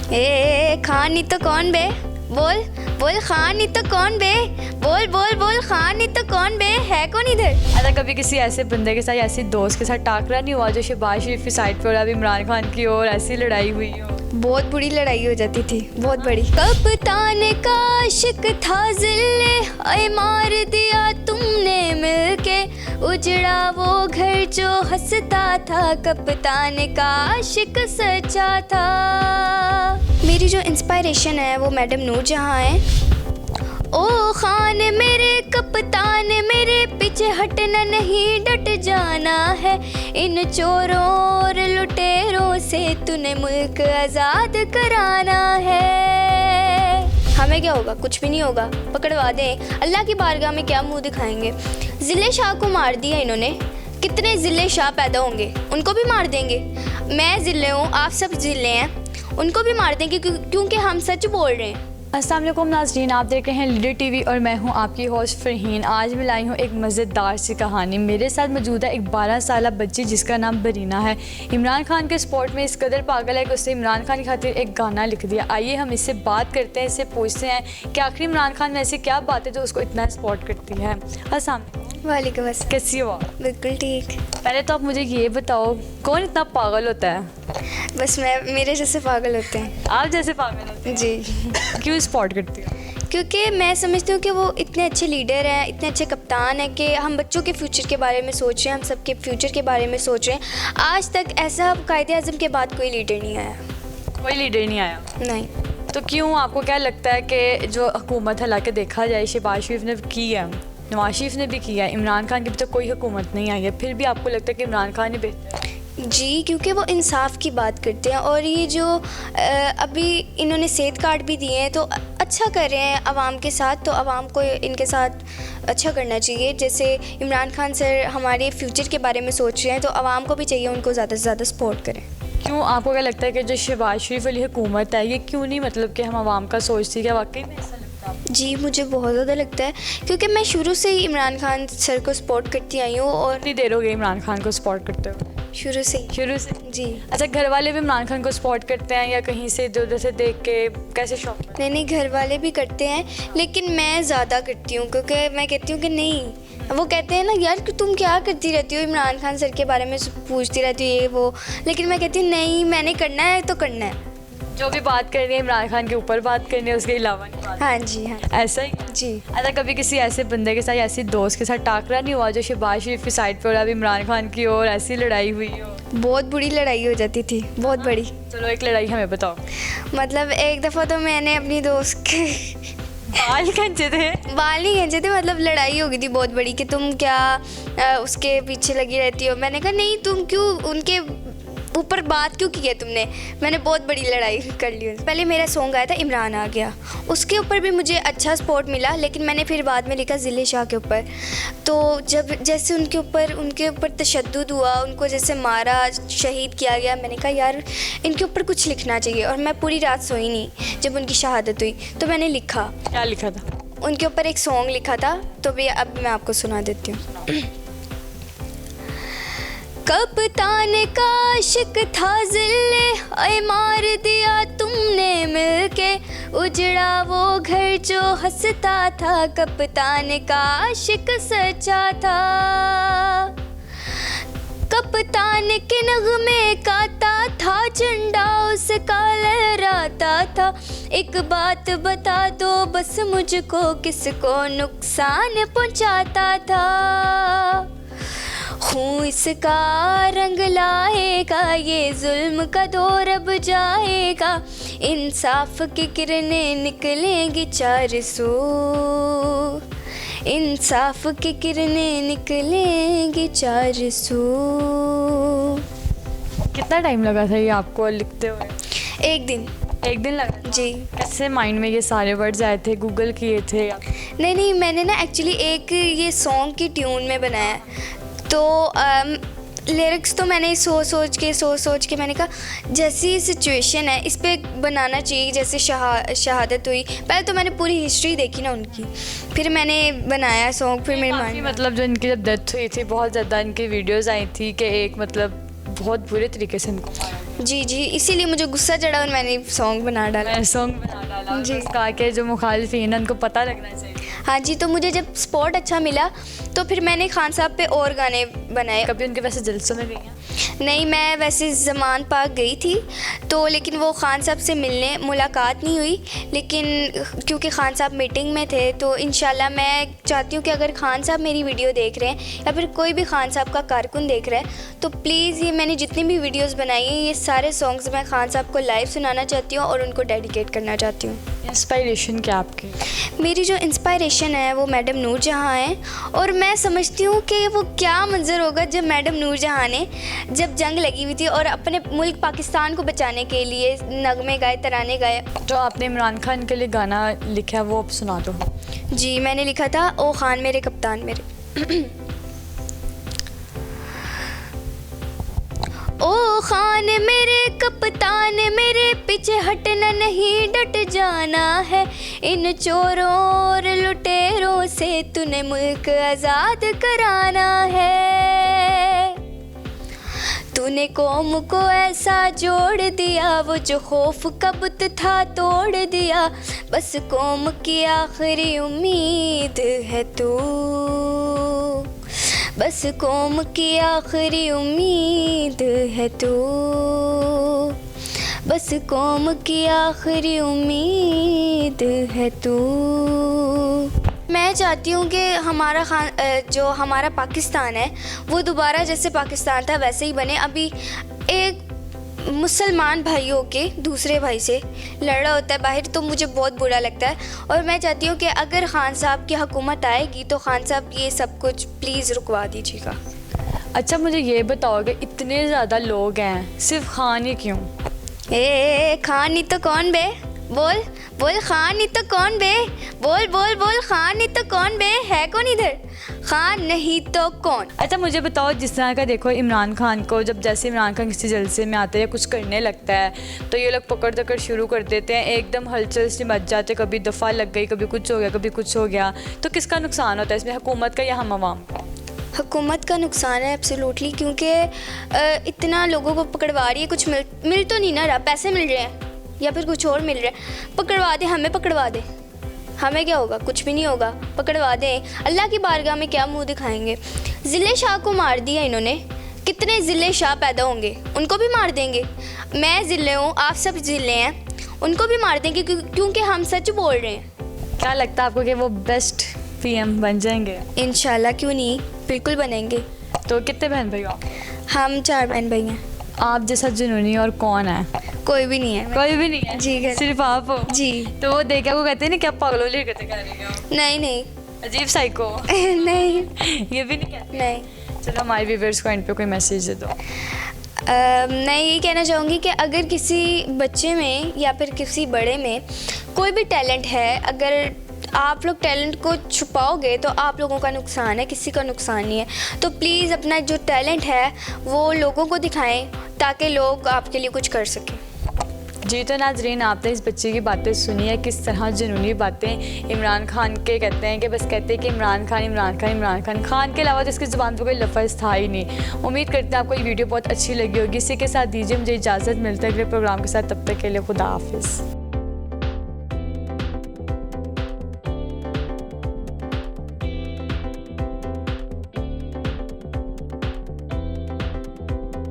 ए खान नहीं तो कौन बे, बोल बोल खान नहीं तो कौन बे, बोल बोल बोल खान नहीं तो कौन बे, है कौन इधर। अच्छा, कभी किसी ऐसे बंदे के साथ, ऐसी दोस्त के साथ टाकरा नहीं हुआ जो शहबाज शरीफ की साइड पर और अब इमरान खान की और ऐसी लड़ाई हुई हो? बहुत बुरी लड़ाई हो जाती थी, बहुत बड़ी। कप्तान का आशिक था जिल्ले, ऐ मार दिया तुमने मिलके, उजड़ा वो घर जो हंसता था, कप्तान का आशिक सच्चा था। मेरी जो इंस्पायरेशन है वो मैडम नूर जहाँ है। ओ खान मेरे कप्तान मेरे, पीछे हटना नहीं डट जाना है, इन चोरों और लुटेरों से तूने मुल्क आज़ाद कराना है। हमें क्या होगा, कुछ भी नहीं होगा, पकड़वा दें, अल्लाह की बारगाह में क्या मुंह दिखाएंगे। ज़िले शाह को मार दिया इन्होंने, कितने ज़िले शाह पैदा होंगे, उनको भी मार देंगे। मैं ज़िले हूँ, आप सब ज़िले हैं, उनको भी मार देंगे क्योंकि हम सच बोल रहे हैं। अस्सलाम वालेकुम नाज़रीन, आप देख रहे हैं लीडर टीवी और मैं हूं आपकी होस्ट फ़रहीन। आज मैं लाई हूं एक मज़ेदार सी कहानी। मेरे साथ मौजूद है एक 12 साला बच्ची जिसका नाम बरीना है। इमरान खान के स्पोर्ट में इस कदर पागल है कि उसने इमरान खान की खातिर एक गाना लिख दिया। आइए हम इससे बात करते हैं, इससे पूछते हैं कि आखिर इमरान खान में ऐसी क्या बात है जो उसको इतना सपोर्ट करती है। अस्सलाम वालेकुम अस्सलाम। कैसी हो आप? बिल्कुल ठीक। पहले तो आप मुझे ये बताओ, कौन इतना पागल होता है? बस मेरे जैसे पागल होते हैं। आप जैसे पागल होते हैं? जी। क्यों सपोर्ट करती हो? क्योंकि मैं समझती हूँ कि वो इतने अच्छे लीडर हैं, इतने अच्छे कप्तान हैं कि हम बच्चों के फ्यूचर के बारे में सोच रहे हैं, हम सबके फ्यूचर के बारे में सोच रहे हैं। आज तक ऐसा कायदे आज़म के बाद कोई लीडर नहीं आया। कोई लीडर नहीं आया? नहीं। तो क्यों, आपको क्या लगता है कि जो हुकूमत हालांकि देखा जाए शहबाज शरीफ ने की है, नवाज शरीफ ने भी किया है, इमरान खान की भी तो कोई हुकूमत नहीं आई है, फिर भी आपको लगता है कि इमरान खान ही बेहतर है? जी, क्योंकि वो इंसाफ की बात करते हैं और ये जो अभी इन्होंने सेहत कार्ड भी दिए हैं तो अच्छा कर रहे हैं आवाम के साथ, तो आवाम को इनके साथ अच्छा करना चाहिए। जैसे इमरान खान सर हमारे फ्यूचर के बारे में सोच रहे हैं तो आवाम को भी चाहिए उनको ज़्यादा से ज़्यादा सपोर्ट करें। क्यों, आपको क्या लगता है कि जो शहबाज शरीफ वाली हुकूमत है ये क्यों नहीं, मतलब कि हम आवाम का सोचती है? क्या वाकई में ऐसा लगता है? जी, मुझे बहुत ज़्यादा लगता है क्योंकि मैं शुरू से ही इमरान खान सर को सपोर्ट करती आई हूँ। और कितनी देर हो गई इमरान खान को सपोर्ट करते हो? शुरू से जी। जी। अच्छा, घर वाले भी इमरान खान को सपोर्ट करते हैं या कहीं से इधर उधर से देख के कैसे शौक? नहीं, घर वाले भी करते हैं लेकिन मैं ज़्यादा करती हूँ क्योंकि मैं कहती हूँ कि नहीं, वो कहते हैं ना यार कि तुम क्या करती रहती हो, इमरान खान सर के बारे में पूछती रहती हो ये वो, लेकिन मैं कहती हूँ नहीं, मैंने करना है तो करना है। जो भी बात करनी है इमरान खान के ऊपर बात करनी है, उसके अलावा नहीं बात। हाँ जी, हाँ ऐसा ही जी। अच्छा, कभी किसी ऐसे बंदे के साथ, ऐसी दोस्त के साथ टाकरा नहीं हुआ जो शहबाज शरीफ की साइड पर और अब इमरान खान की और ऐसी लड़ाई हुई हो? बहुत बुरी लड़ाई हो जाती थी, बहुत बड़ी। चलो एक लड़ाई हमें बताओ। मतलब एक दफ़ा तो मैंने अपनी दोस्त के बाल खींचे थे? बाल नहीं खींचे थे, मतलब लड़ाई हो गई थी बहुत बड़ी कि तुम क्या उसके पीछे लगी रहती हो। मैंने कहा नहीं, तुम क्यों उनके ऊपर बात क्यों की है तुमने। मैंने बहुत बड़ी लड़ाई कर ली। पहले मेरा सॉन्ग आया था इमरान आ गया, उसके ऊपर भी मुझे अच्छा सपोर्ट मिला, लेकिन मैंने फिर बाद में लिखा ज़िले शाह के ऊपर। तो जब जैसे उनके ऊपर तशद्दुद हुआ, उनको जैसे मारा, शहीद किया गया, मैंने कहा यार इनके ऊपर कुछ लिखना चाहिए। और मैं पूरी रात सोई नहीं जब उनकी शहादत हुई, तो मैंने लिखा। क्या लिखा था? उनके ऊपर एक सॉन्ग लिखा था, तो भी अब मैं आपको सुना देती हूँ। कप्तान का आशिक था जिल्ले, ऐ मार दिया तुमने मिलके, उजड़ा वो घर जो हंसता था, कप्तान का आशिक सच्चा था। कप्तान के नगमे गाता था, झंडा उसका लहराता था, एक बात बता दो बस मुझको, किसको नुकसान पहुंचाता था। खून इसका रंग लाएगा, ये जुल्म का दौर अब जाएगा, इंसाफ की किरणें निकलेंगी 400, इंसाफ की किरणें निकलेंगी 400। कितना टाइम लगा था ये आपको लिखते हुए? एक दिन। एक दिन लगा? जी। कैसे माइंड में ये सारे वर्ड्स आए थे, गूगल किए थे या? नहीं, मैंने ना एक्चुअली एक ये सॉन्ग की ट्यून में बनाया, तो लिरिक्स तो मैंने सोच के मैंने कहा जैसी सिचुएशन है इस पे बनाना चाहिए। जैसे शहादत हुई, पहले तो मैंने पूरी हिस्ट्री देखी ना उनकी, फिर मैंने बनाया सॉन्ग। फिर मेरे माइंड मतलब जो इनकी जब डेथ हुई थी बहुत ज़्यादा इनकी वीडियोस आई थी कि एक मतलब बहुत बुरे तरीके से इनको मारा गया। जी जी, इसीलिए मुझे गुस्सा चढ़ा और मैंने सॉन्ग बना डाला। सॉन्ग बना डाला जी। जी, कहा कि जो मुखालिफिन हैं उनको पता लगना चाहिए। हाँ जी, तो मुझे जब सपोर्ट अच्छा मिला तो फिर मैंने खान साहब पे और गाने बनाए। कभी उनके वैसे जलसों में गई हैं? नहीं, मैं वैसे ज़मान पाक गई थी तो, लेकिन वो खान साहब से मिलने मुलाकात नहीं हुई, लेकिन क्योंकि खान साहब मीटिंग में थे तो इंशाल्लाह मैं चाहती हूँ कि अगर खान साहब मेरी वीडियो देख रहे हैं या फिर कोई भी खान साहब का कारकुन देख रहा है तो प्लीज़ ये मैंने जितनी भी वीडियोस बनाई हैं ये सारे सॉन्ग्स मैं खान साहब को लाइव सुनाना चाहती हूँ और उनको डेडिकेट करना चाहती हूँ। इंस्पायरेशन क्या आपकी? मेरी जो इंस्पायरेशन है वो मैडम नूर जहाँ हैं, और मैं समझती हूँ कि वो क्या मंज़र होगा जब मैडम नूर जहाँ ने जब जंग लगी हुई थी और अपने मुल्क पाकिस्तान को बचाने के लिए नगमे गाए, तराने गाए। जो आपने इमरान खान के लिए गाना लिखा है वो आप सुना दो। जी, मैंने लिखा था ओ खान मेरे कप्तान मेरे। ओ खान मेरे कप्तान मेरे, पीछे हटना नहीं डट जाना है, इन चोरों और लुटेरों से तूने मुल्क आज़ाद कराना है। तूने कौम को ऐसा जोड़ दिया, वो जो खौफ का बुत था तोड़ दिया, बस कौम की आखिरी उम्मीद है तू, बस कौम की आखिरी उम्मीद है तू, बस कौम की आखिरी उम्मीद है तू। मैं चाहती हूँ कि हमारा जो हमारा पाकिस्तान है वो दोबारा जैसे पाकिस्तान था वैसे ही बने। अभी एक मुसलमान भाई होके दूसरे भाई से लड़ रहा होता है बाहर तो मुझे बहुत बुरा लगता है, और मैं चाहती हूँ कि अगर खान साहब की हुकूमत आएगी तो खान साहब ये सब कुछ प्लीज़ रुकवा दीजिएगा। अच्छा, मुझे ये बताओगे इतने ज़्यादा लोग हैं, सिर्फ खान ही क्यों? खान नहीं तो कौन बे, बोल बोल, खान नहीं तो कौन बे, बोल बोल बोल, खान नहीं तो कौन बे, है कौन इधर, खान नहीं तो कौन। अच्छा, मुझे बताओ, जिस तरह का देखो इमरान खान को, जब जैसे इमरान खान किसी जलसे में आते हैं या कुछ करने लगता है तो ये लोग पकड़ दकड़ शुरू कर देते हैं, एकदम हलचल से मच जाते, कभी दफ़ा लग गई, कभी कुछ हो गया, कभी कुछ हो गया। तो किसका नुकसान होता है इसमें, हुकूमत का या हम आवाम का? हुकूमत का नुकसान है एब्सोल्युटली, क्योंकि इतना लोगों को पकड़वा रही है, कुछ मिल तो नहीं ना रहा, पैसे मिल रहे हैं या फिर कुछ और मिल रहा है, पकड़वा दे, हमें पकड़वा दे, हमें क्या होगा, कुछ भी नहीं होगा, पकड़वा दें, अल्लाह की बारगाह में क्या मुंह दिखाएंगे। ज़िले शाह को मार दिया इन्होंने, कितने ज़िले शाह पैदा होंगे, उनको भी मार देंगे। मैं ज़िले हूँ, आप सब ज़िले हैं, उनको भी मार देंगे क्योंकि हम सच बोल रहे हैं। क्या लगता है आपको कि वो बेस्ट पीएम बन जाएंगे? इंशाल्लाह, क्यों नहीं, बिल्कुल बनेंगे। तो कितने बहन भाई हो आप? हम 4 बहन भाई हैं। आप जैसा जुनूनी और कौन है? कोई भी नहीं है। कोई भी नहीं है जी, घर सिर्फ आप हो? जी। तो वो देखा को कहते हैं ना, क्या पागलों लिए कहते कर रही हो? नहीं नहीं अजीब साइको। नहीं ये भी नहीं कहते? नहीं। चलो, हमारे व्यूअर्स को एंड पे कोई मैसेज दे दो। मैं ये कहना चाहूँगी कि अगर किसी बच्चे में या फिर किसी बड़े में कोई भी टैलेंट है, अगर आप लोग टैलेंट को छुपाओगे तो आप लोगों का नुकसान है, किसी का नुकसान नहीं है। तो प्लीज़ अपना जो टैलेंट है वो लोगों को दिखाएं ताकि लोग आपके लिए कुछ कर सकें। जी, तो नाज़रीन, आपने इस बच्चे की बातें सुनी है, किस तरह जुनूनी बातें इमरान खान के कहते हैं कि बस कहते हैं कि इमरान खान इमरान खान इमरान खान, खान के अलावा तो इसकी ज़ुबान पर कोई लफ्ज़ था ही नहीं। उम्मीद करते हैं आपको ये वीडियो बहुत अच्छी लगी होगी। इसी के साथ दीजिए मुझे इजाज़त, मिलते हैं अगले प्रोग्राम के साथ, तब तक के लिए खुदा हाफिज़।